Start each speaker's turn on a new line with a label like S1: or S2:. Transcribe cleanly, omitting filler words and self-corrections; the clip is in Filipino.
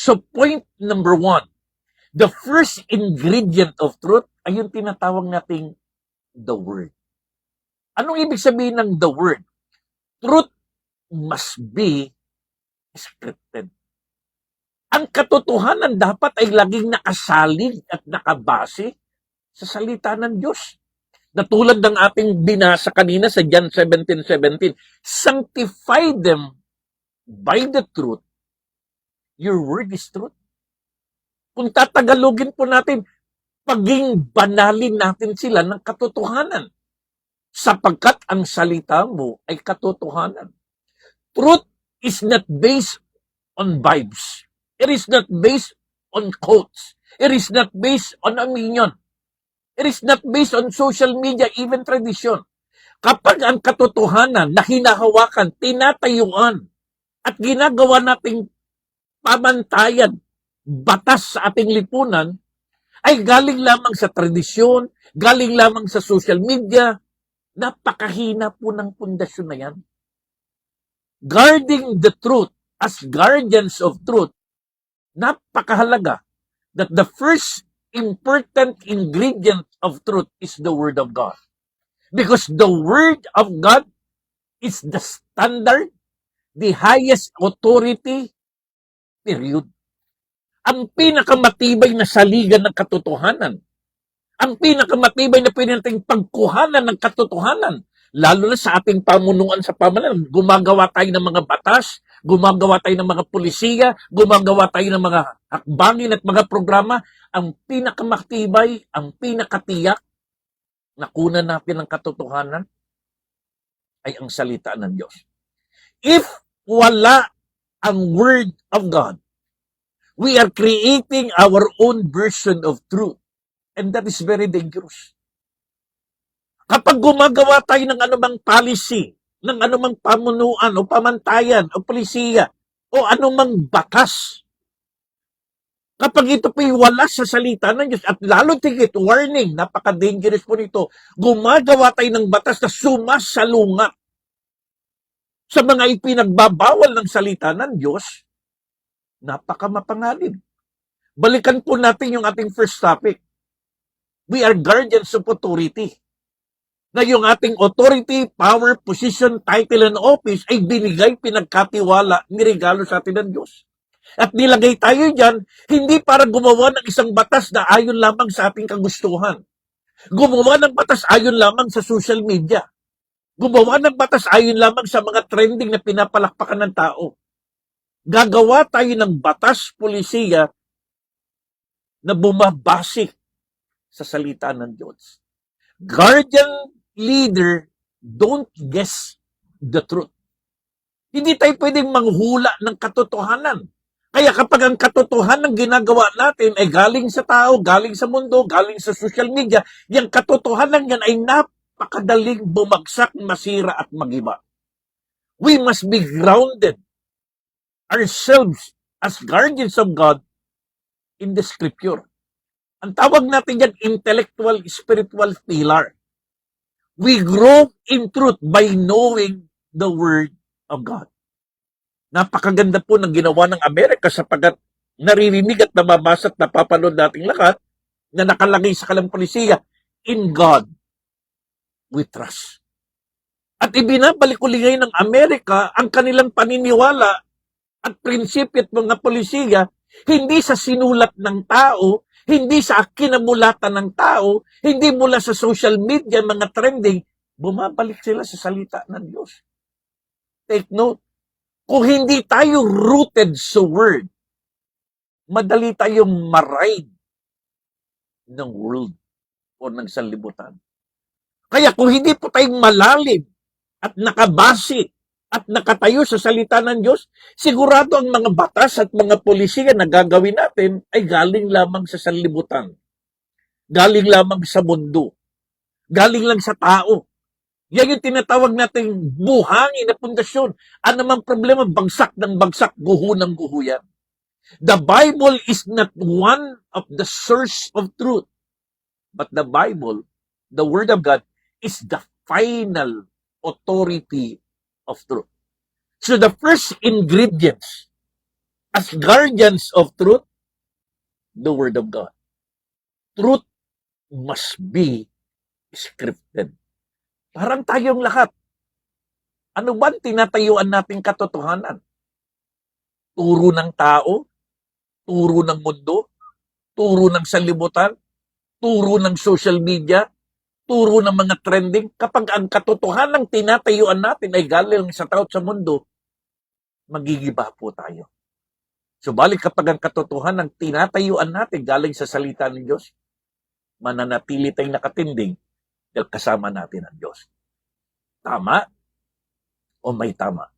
S1: So point number one, the first ingredient of truth ay yung tinatawag nating the word. Anong ibig sabihin ng the word? Truth must be scripted. Ang katotohanan dapat ay laging nakasalig at nakabase sa salita ng Diyos. Na tulad ng ating binasa kanina sa John 17:17, sanctify them by the truth. Your word is truth. Kung tatagalogin po natin, paging banalin natin sila ng katotohanan. Sapagkat ang salita mo ay katotohanan. Truth is not based on vibes. It is not based on quotes. It is not based on opinion. It is not based on social media, even tradition. Kapag ang katotohanan na hinahawakan, tinatayuan, at ginagawa nating pamantayan, batas sa ating lipunan, ay galing lamang sa tradisyon, galing lamang sa social media, napakahina po ng pundasyon na yan. Guarding the truth as guardians of truth, napakahalaga that the first important ingredient of truth is the Word of God. Because the Word of God is the standard, the highest authority, period. Ang pinakamatibay na saligan ng katotohanan, ang pinakamatibay na pwede nating pagkuhanan ng katotohanan, lalo na sa ating pamunuan sa pamahalaan, gumagawa tayo ng mga batas, gumagawa tayo ng mga pulisiya, gumagawa tayo ng mga hakbangin at mga programa, ang pinakamatibay, ang pinakatiyak na kunan natin ng katotohanan ay ang salita ng Diyos. If wala ang Word of God, we are creating our own version of truth. And that is very dangerous. Kapag gumagawa tayo ng anumang policy, ng anumang pamunuan o pamantayan o polisiya o anumang batas, kapag ito po'y wala sa salita ng Diyos, at lalo tigit, warning, napaka-dangerous po nito, gumagawa tayo ng batas na sumasalungat sa mga ipinagbabawal ng salita ng Diyos, napaka-mapanganib. Balikan po natin yung ating first topic. We are guardians of authority. Na yung ating authority, power, position, title, and office ay binigay, pinagkatiwala, niregalo sa atin ng Diyos. At nilagay tayo dyan, hindi para gumawa ng isang batas na ayon lamang sa ating kagustuhan. Gumawa ng batas ayon lamang sa social media. Gumawa ng batas ayon lamang sa mga trending na pinapalakpakan ng tao. Gagawa tayo ng batas, polisiya, na bumabase sa salita ng Diyos. Guardian leader, don't guess the truth. Hindi tayo pwedeng manghula ng katotohanan. Kaya kapag ang katotohanan ginagawa natin ay galing sa tao, galing sa mundo, galing sa social media, yung katotohanan yan ay napakadaling bumagsak, masira at magiba. We must be grounded ourselves as guardians of God in the Scripture. Ang tawag natin yan, intellectual, spiritual pillar. We grow in truth by knowing the Word of God. Napakaganda po ng ginawa ng Amerika sapagkat naririnig at nababasa at napapanood nating lahat na nakalagay sa kanilang polisiya, in God we trust. At ibinabalik uli ngayon ng Amerika ang kanilang paniniwala at prinsipyo at mga polisiya hindi sa sinulat ng tao, hindi sa kinamulatan ng tao, hindi mula sa social media, mga trending, bumabalik sila sa salita ng Diyos. Take note, kung hindi tayo rooted sa Word, madali tayong maride ng world o ng sanlibutan. Kaya kung hindi po tayong malalim at nakabase at nakatayo sa salita ng Diyos, sigurado ang mga batas at mga polisiya na gagawin natin ay galing lamang sa sanlibutan. Galing lamang sa mundo. Galing lang sa tao. Yan yung tinatawag nating buhangin na pundasyon. Ano mang problema, bagsak ng bagsak, guho ng guho yan. The Bible is not one of the source of truth. But the Bible, the Word of God, is the final authority of truth. So the first ingredients as guardians of truth, the Word of God. Truth must be scripted. Parang tayong lahat. Ano ba ang tinatayuan nating katotohanan? Turo ng tao? Turo ng mundo? Turo ng sanlibutan? Turo ng social media? Turo ng mga trending? Kapag ang katotohanan ng tinatayuan natin ay galing sa tao at sa mundo, magigiba po tayo. Subalit kapag ang katotohanan ng tinatayuan natin galing sa salita ng Diyos, mananatili tayong nakatindig dahil kasama natin ang Diyos. Tama o may tama?